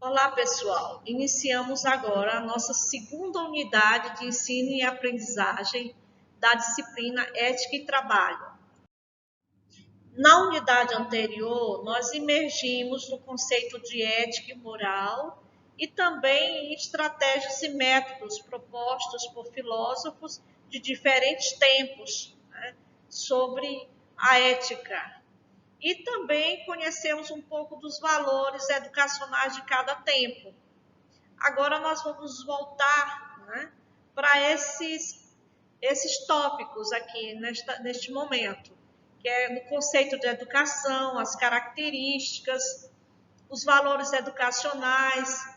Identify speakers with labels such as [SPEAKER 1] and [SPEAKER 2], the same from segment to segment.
[SPEAKER 1] Olá, pessoal! Iniciamos agora a nossa segunda unidade de ensino e aprendizagem da disciplina Ética e Trabalho. Na unidade anterior, nós imergimos no conceito de ética e moral e também em estratégias e métodos propostos por filósofos de diferentes tempos, sobre a ética. E também conhecemos um pouco dos valores educacionais de cada tempo. Agora nós vamos voltar, para esses tópicos aqui neste momento, que é no conceito de educação, as características, os valores educacionais,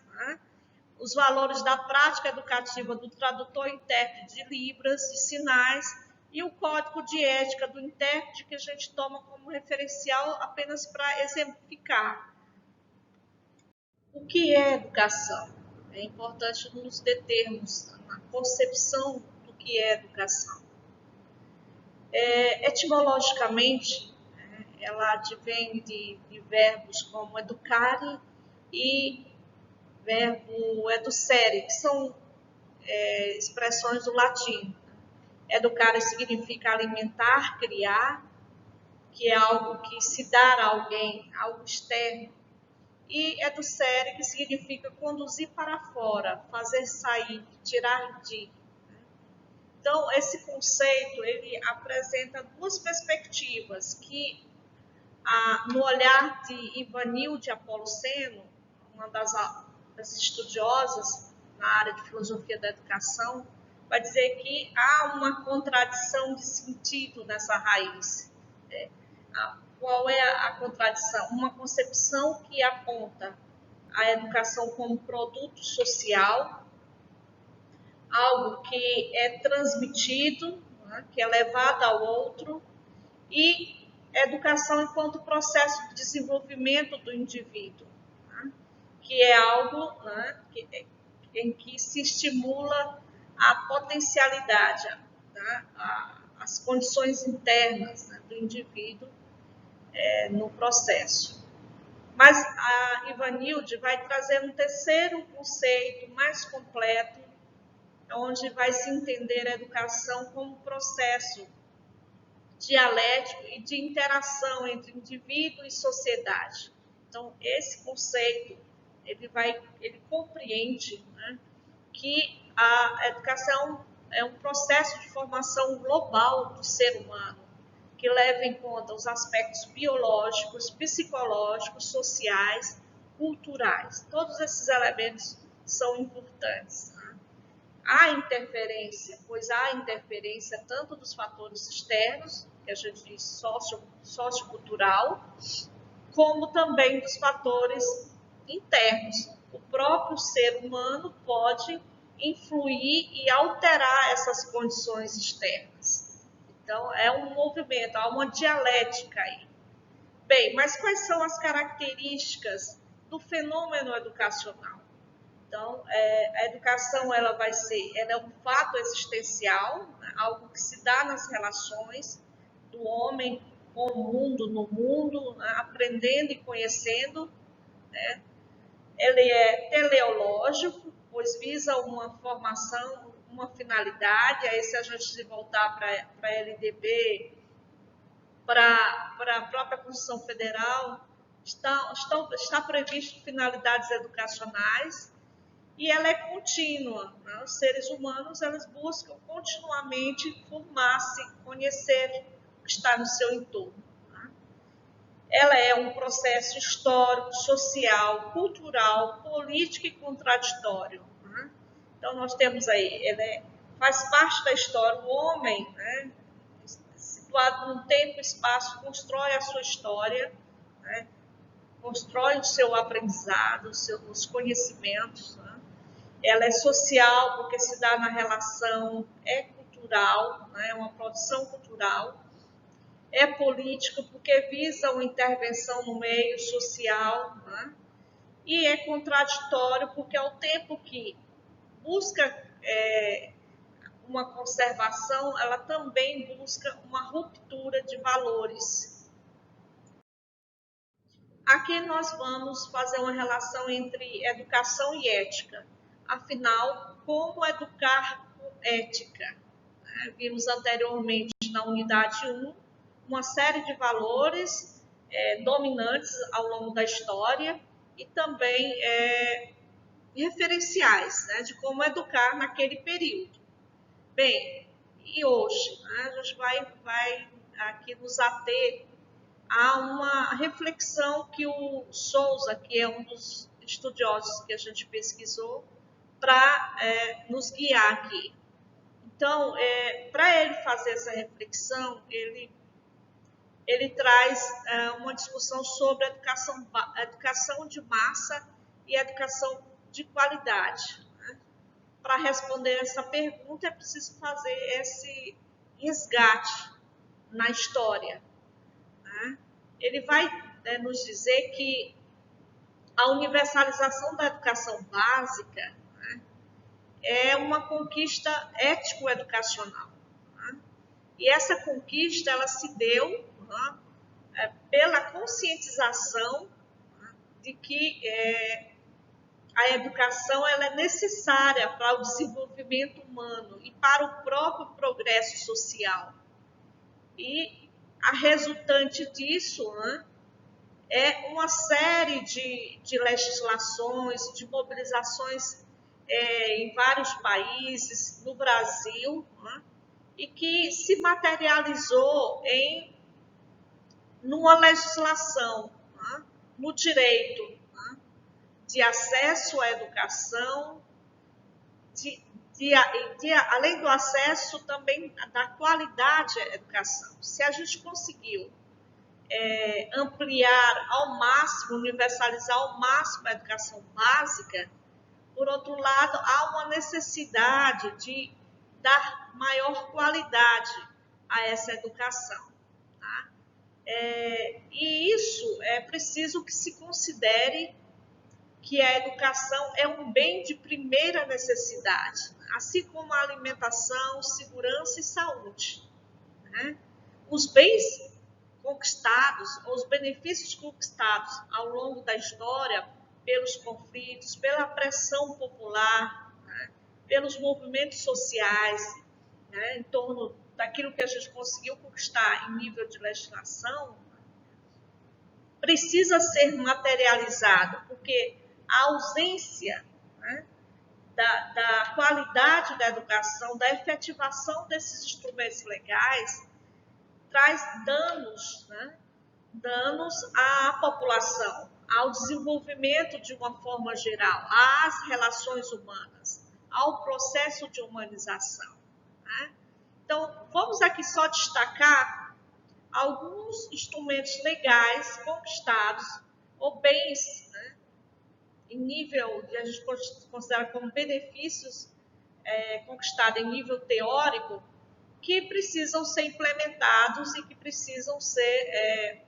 [SPEAKER 1] os valores da prática educativa do tradutor e intérprete de Libras e sinais, e o código de ética do intérprete, que a gente toma como referencial apenas para exemplificar. O que é educação? É importante nos determos na concepção do que é educação. Etimologicamente, ela advém de verbos como educare e verbo educere, que são expressões do latim. Educare significa alimentar, criar, que é algo que se dá a alguém, algo externo. E educere, que significa conduzir para fora, fazer sair, tirar de. Então, esse conceito, ele apresenta duas perspectivas, que no olhar de Ivanilde Apoloceno, uma das estudiosas na área de filosofia da educação, vai dizer que há uma contradição de sentido nessa raiz. Qual é a contradição? Uma concepção que aponta a educação como produto social, algo que é transmitido, que é levado ao outro, e educação enquanto processo de desenvolvimento do indivíduo, que é algo em que se estimula a potencialidade, as condições internas do indivíduo no processo. Mas a Ivanilde vai trazer um terceiro conceito mais completo, onde vai se entender a educação como processo dialético e de interação entre indivíduo e sociedade. Então, esse conceito, ele compreende, que a educação é um processo de formação global do ser humano, que leva em conta os aspectos biológicos, psicológicos, sociais, culturais. Todos esses elementos são importantes. Há interferência, pois há interferência tanto dos fatores externos, que a gente diz sociocultural, como também dos fatores internos. O próprio ser humano pode influir e alterar essas condições externas. Então, é um movimento, há uma dialética aí. Bem, mas quais são as características do fenômeno educacional? Então, a educação ela é um fato existencial, algo que se dá nas relações do homem com o mundo, no mundo, aprendendo e conhecendo. Ele é teleológico, pois visa uma formação, uma finalidade. Aí, se a gente voltar para a LDB, para a própria Constituição Federal, está previsto finalidades educacionais. E ela é contínua. Os seres humanos, eles buscam continuamente formar-se, conhecer o que está no seu entorno. Ela é um processo histórico, social, cultural, político e contraditório. Então, nós temos aí, faz parte da história, o homem, situado num tempo e espaço, constrói a sua história, constrói o seu aprendizado, os conhecimentos. Ela é social, porque se dá na relação, é cultural, é uma produção cultural, é político, porque visa uma intervenção no meio social, e é contraditório, porque ao tempo que busca uma conservação, ela também busca uma ruptura de valores. aqui nós vamos fazer uma relação entre educação e ética. Afinal, como educar com ética? Vimos anteriormente na unidade 1 uma série de valores dominantes ao longo da história e também referenciais, né, de como educar naquele período. Bem, e hoje, né, a gente vai aqui nos ater a uma reflexão que o Souza, que é um dos estudiosos que a gente pesquisou, para nos guiar aqui. Então, para ele fazer essa reflexão, ele traz uma discussão sobre educação de massa e educação de qualidade. Né? Para responder essa pergunta, é preciso fazer esse resgate na história. Né? Ele vai nos dizer que a universalização da educação básica, né, é uma conquista ético-educacional. Né? E essa conquista ela se deu, né, pela conscientização, né, de que a educação ela é necessária para o desenvolvimento humano e para o próprio progresso social. E a resultante disso, né, é uma série de legislações, de mobilizações em vários países, no Brasil, né, e que se materializou numa legislação, né, no direito, né, de acesso à educação, além do acesso também da qualidade à educação. Se a gente conseguiu ampliar ao máximo, universalizar ao máximo a educação básica, por outro lado, há uma necessidade de dar maior qualidade a essa educação. Tá? E isso é preciso que se considere que a educação é um bem de primeira necessidade, assim como a alimentação, segurança e saúde. Né? Os bens conquistados, os benefícios conquistados ao longo da história, pelos conflitos, pela pressão popular, né, pelos movimentos sociais, né, em torno daquilo que a gente conseguiu conquistar em nível de legislação, precisa ser materializado, porque a ausência, né, da qualidade da educação, da efetivação desses instrumentos legais, traz danos, né? Danos à população, ao desenvolvimento de uma forma geral, às relações humanas, ao processo de humanização. Né? Então, vamos aqui só destacar alguns instrumentos legais conquistados, ou bens, né? Em nível, que a gente considera como benefícios conquistados em nível teórico, que precisam ser implementados e que precisam ser,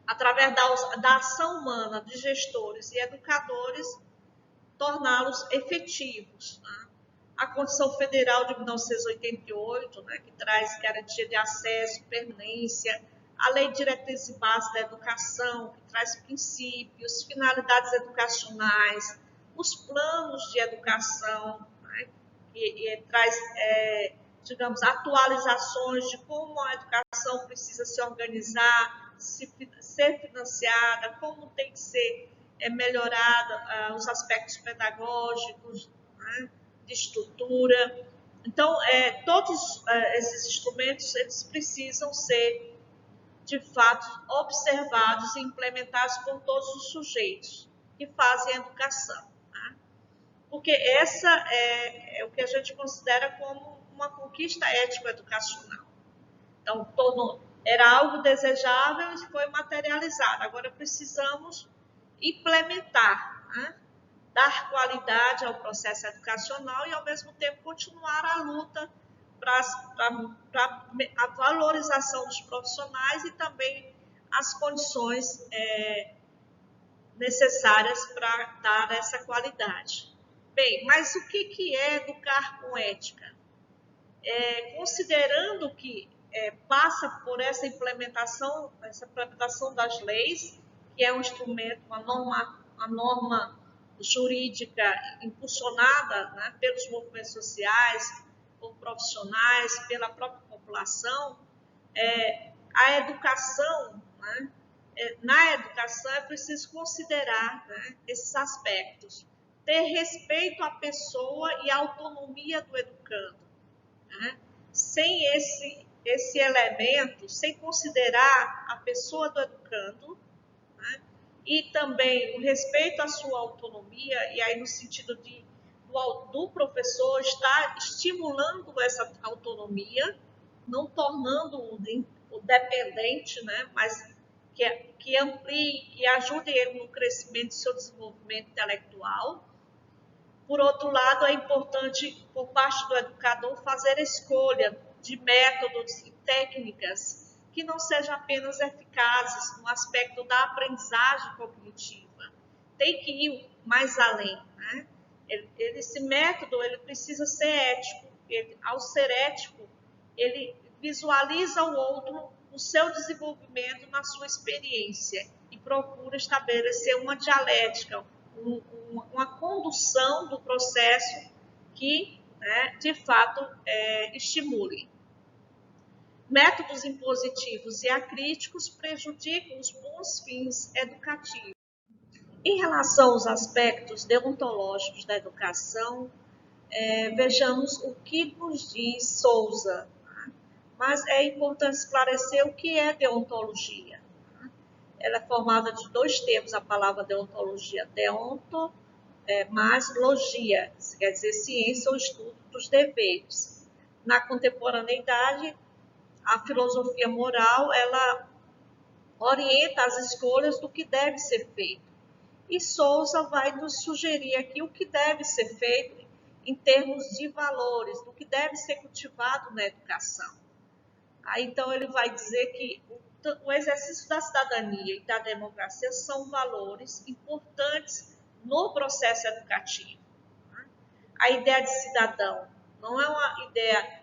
[SPEAKER 1] através da ação humana de gestores e educadores, torná-los efetivos. Né? A Constituição Federal de 1988, né, que traz garantia de acesso, permanência, a Lei de Diretrizes e Bases da Educação, que traz princípios, finalidades educacionais, os planos de educação, né, que traz digamos, atualizações de como a educação precisa se organizar, ser financiada, como tem que ser melhorada os aspectos pedagógicos, né, de estrutura. Então, todos esses instrumentos eles precisam ser, de fato, observados e implementados por todos os sujeitos que fazem a educação. Né? Porque essa é o que a gente considera como uma conquista ético-educacional. Então, era algo desejável e foi materializado. Agora, precisamos implementar, né? Dar qualidade ao processo educacional e, ao mesmo tempo, continuar a luta para a valorização dos profissionais e também as condições necessárias para dar essa qualidade. Bem, mas o que é educar com ética? Considerando que passa por essa implementação das leis que é um instrumento, uma norma jurídica impulsionada, né, pelos movimentos sociais, por profissionais, pela própria população, a educação, né, na educação é preciso considerar, né, esses aspectos, ter respeito à pessoa e à autonomia do educando. Né? Sem esse elemento, sem considerar a pessoa do educando, né? E também o respeito à sua autonomia, e aí no sentido do professor estar estimulando essa autonomia, não tornando-o dependente, né? Mas que amplie, que ajude ele no crescimento do seu desenvolvimento intelectual. Por outro lado, é importante, por parte do educador, fazer escolha de métodos e técnicas que não sejam apenas eficazes no aspecto da aprendizagem cognitiva. Tem que ir mais além, né? Esse método ele precisa ser ético. Ao ser ético, ele visualiza o outro no seu desenvolvimento, na sua experiência, e procura estabelecer uma dialética, uma condução do processo que, né, de fato, estimule. Métodos impositivos e acríticos prejudicam os bons fins educativos. Em relação aos aspectos deontológicos da educação, vejamos o que nos diz Souza. Mas é importante esclarecer o que é deontologia. Ela é formada de dois termos, a palavra deontologia, deonto, mais logia, isso quer dizer ciência ou estudo dos deveres. Na contemporaneidade, a filosofia moral, ela orienta as escolhas do que deve ser feito. E Souza vai nos sugerir aqui o que deve ser feito em termos de valores, do que deve ser cultivado na educação. Aí, então, ele vai dizer que o exercício da cidadania e da democracia são valores importantes no processo educativo. A ideia de cidadão não é uma ideia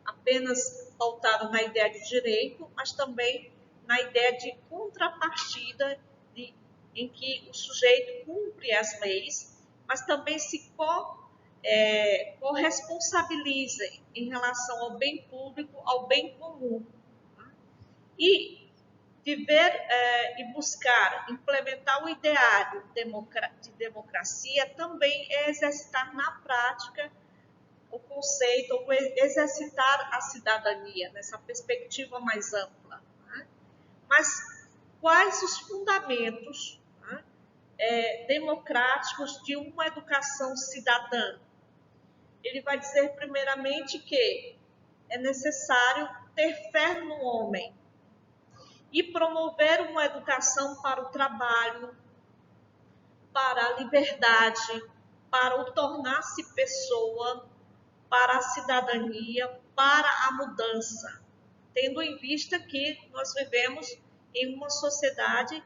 [SPEAKER 1] apenas pautada na ideia de direito, mas também na ideia de contrapartida, em que o sujeito cumpre as leis, mas também se corresponsabiliza em relação ao bem público, ao bem comum. E viver e buscar implementar o ideário de democracia também é exercitar na prática o conceito, ou exercitar a cidadania, nessa perspectiva mais ampla. Né? Mas quais os fundamentos, né, democráticos de uma educação cidadã? Ele vai dizer, primeiramente, que é necessário ter fé no homem e promover uma educação para o trabalho, para a liberdade, para o tornar-se pessoa, para a cidadania, para a mudança, tendo em vista que nós vivemos em uma sociedade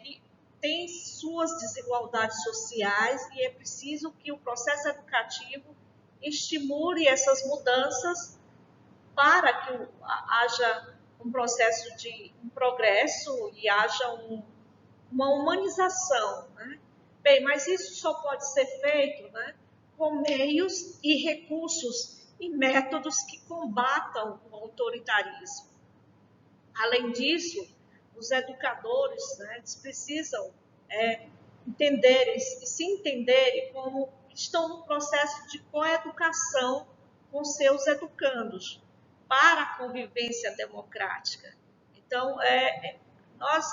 [SPEAKER 1] que tem suas desigualdades sociais e é preciso que o processo educativo estimule essas mudanças para que haja um processo de progresso e haja uma humanização. Né? Bem, mas isso só pode ser feito, né, com meios e recursos e métodos que combatam o autoritarismo. Além disso, os educadores, né, eles precisam entenderem e se entenderem como estão no processo de coeducação com seus educandos para a convivência democrática. Então, nós,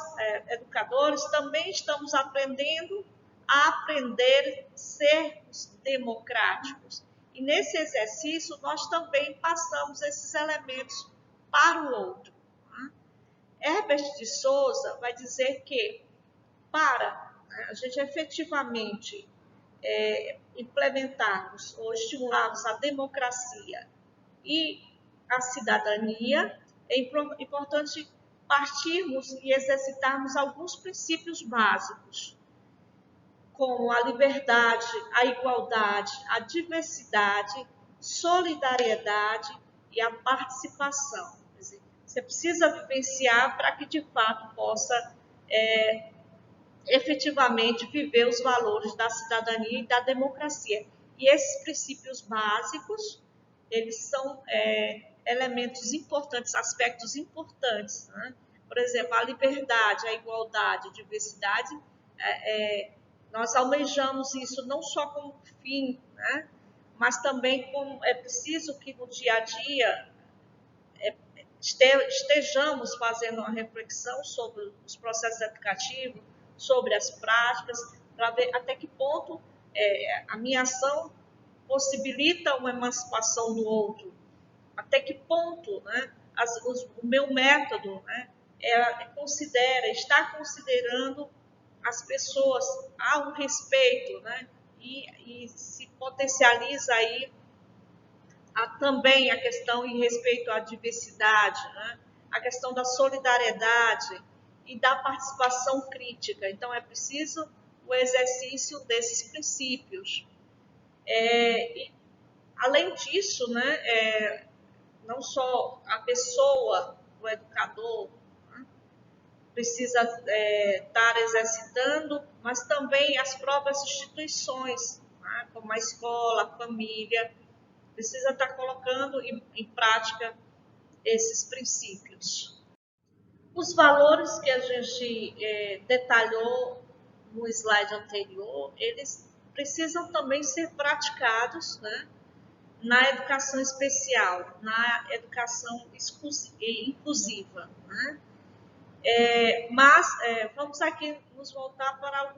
[SPEAKER 1] educadores, também estamos aprendendo a sermos democráticos. E nesse exercício, nós também passamos esses elementos para o outro. Herbert de Souza vai dizer que, para a gente efetivamente implementarmos ou estimularmos a democracia e a cidadania, é importante partirmos e exercitarmos alguns princípios básicos, como a liberdade, a igualdade, a diversidade, solidariedade e a participação. Quer dizer, você precisa vivenciar para que, de fato, possa efetivamente viver os valores da cidadania e da democracia. E esses princípios básicos, eles são elementos importantes, aspectos importantes, né? Por exemplo, a liberdade, a igualdade, a diversidade, nós almejamos isso não só como fim, né? Mas também como é preciso que no dia a dia estejamos fazendo uma reflexão sobre os processos educativos, sobre as práticas, para ver até que ponto a minha ação possibilita uma emancipação do outro, até que ponto, né, o meu método, né, está considerando as pessoas, há um respeito, né, e se potencializa aí também a questão em respeito à diversidade, né? A questão da solidariedade e da participação crítica. Então, é preciso o exercício desses princípios. Além disso, né, não só a pessoa, o educador, né, precisa estar exercitando, mas também as próprias instituições, né, como a escola, a família, precisa estar colocando em prática esses princípios. Os valores que a gente detalhou no slide anterior, eles precisam também ser praticados, né, na educação especial, na educação inclusiva, né? Mas vamos aqui nos voltar para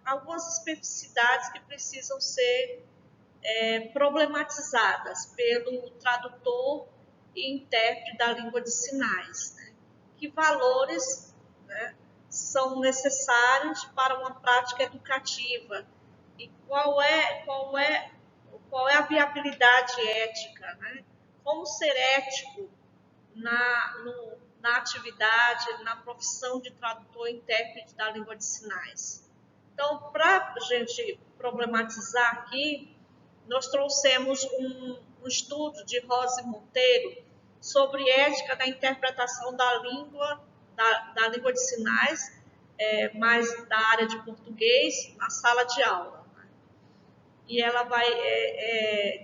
[SPEAKER 1] algumas especificidades que precisam ser problematizadas pelo tradutor e intérprete da língua de sinais. Né? Que valores, né, são necessários para uma prática educativa e qual é a viabilidade ética, né? Como ser ético na atividade, na profissão de tradutor e intérprete da língua de sinais. Então, para a gente problematizar aqui, nós trouxemos um estudo de Rose Monteiro sobre ética da interpretação da língua de sinais, mais da área de português, na sala de aula. E ela vai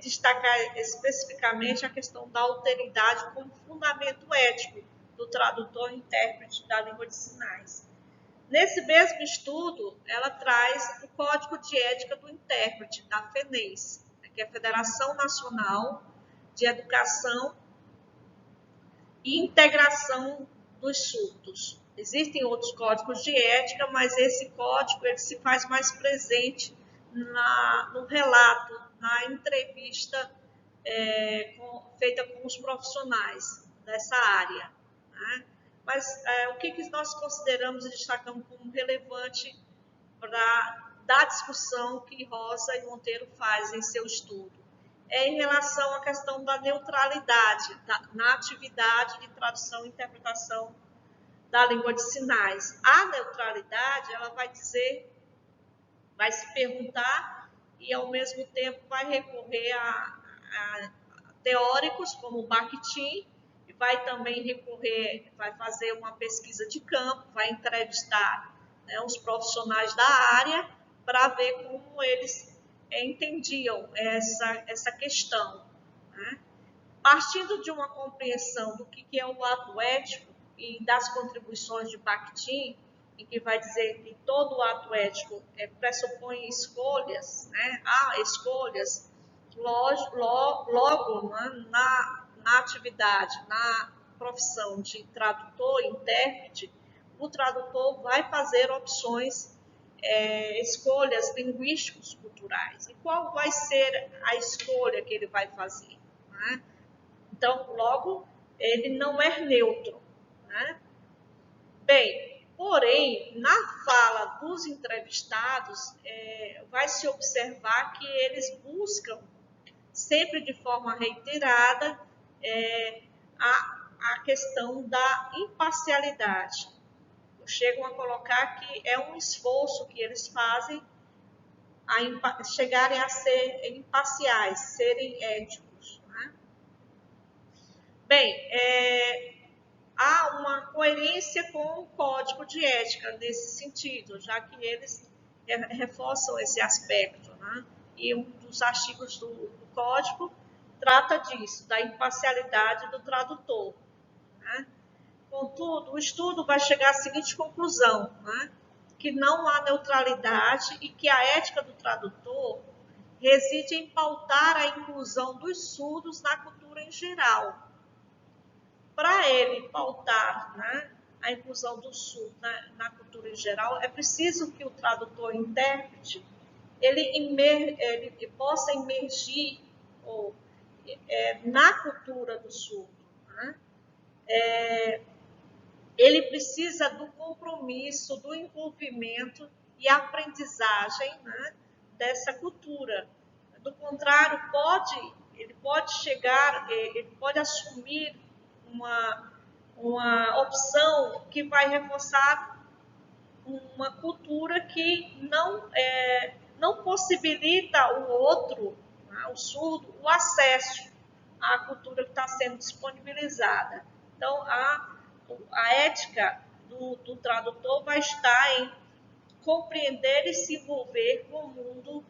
[SPEAKER 1] destacar especificamente a questão da alteridade como fundamento ético do tradutor e intérprete da língua de sinais. Nesse mesmo estudo, ela traz o Código de Ética do Intérprete, da FENES, que é a Federação Nacional de Educação e Integração dos Surdos. Existem outros códigos de ética, mas esse código ele se faz mais presente no relato, na entrevista feita com os profissionais dessa área. Né? Mas o que nós consideramos e destacamos como relevante para da discussão que Rosa e Monteiro fazem em seu estudo? Em relação à questão da neutralidade na atividade de tradução e interpretação da língua de sinais. A neutralidade, ela vai se perguntar e, ao mesmo tempo, vai recorrer a teóricos como Bakhtin, e vai também vai fazer uma pesquisa de campo, vai entrevistar, né, os profissionais da área para ver como eles entendiam essa questão. Né? Partindo de uma compreensão do que é o ato ético e das contribuições de Bakhtin, em que vai dizer que todo ato ético pressupõe escolhas, né? Há escolhas, logo né, na atividade, na profissão de tradutor e intérprete, o tradutor vai fazer opções, escolhas linguísticos culturais. E qual vai ser a escolha que ele vai fazer? Né? Então, logo, ele não é neutro. Né? Bem, porém, na fala dos entrevistados, vai se observar que eles buscam, sempre de forma reiterada, a questão da imparcialidade. Chegam a colocar que é um esforço que eles fazem a chegarem a ser imparciais, serem éticos. Né? Bem, há uma coerência com o código de ética nesse sentido, já que eles reforçam esse aspecto, né? E um dos artigos do código trata disso, da imparcialidade do tradutor, né? Contudo, o estudo vai chegar à seguinte conclusão, né? Que não há neutralidade e que a ética do tradutor reside em pautar a inclusão dos surdos na cultura em geral. Para ele pautar, né, a inclusão do surdo na cultura em geral, é preciso que o tradutor intérprete ele possa emergir na cultura do surdo. Né? Ele precisa do compromisso, do envolvimento e aprendizagem, né, dessa cultura. Do contrário, ele pode assumir uma opção que vai reforçar uma cultura que não possibilita o outro, né, o surdo, o acesso à cultura que está sendo disponibilizada. Então, a ética do tradutor vai estar em compreender e se envolver com o mundo,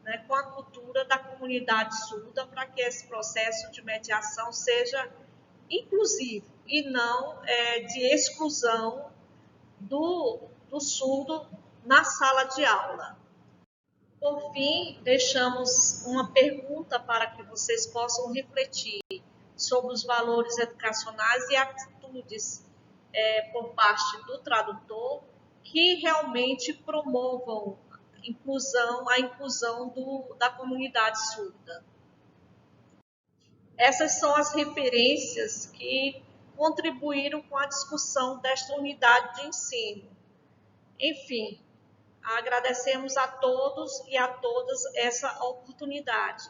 [SPEAKER 1] né, com a cultura da comunidade surda, para que esse processo de mediação seja inclusivo e não de exclusão do surdo na sala de aula. Por fim, deixamos uma pergunta para que vocês possam refletir sobre os valores educacionais e atitudes por parte do tradutor que realmente promovam a inclusão da comunidade surda. Essas são as referências que contribuíram com a discussão desta unidade de ensino. Enfim, agradecemos a todos e a todas essa oportunidade.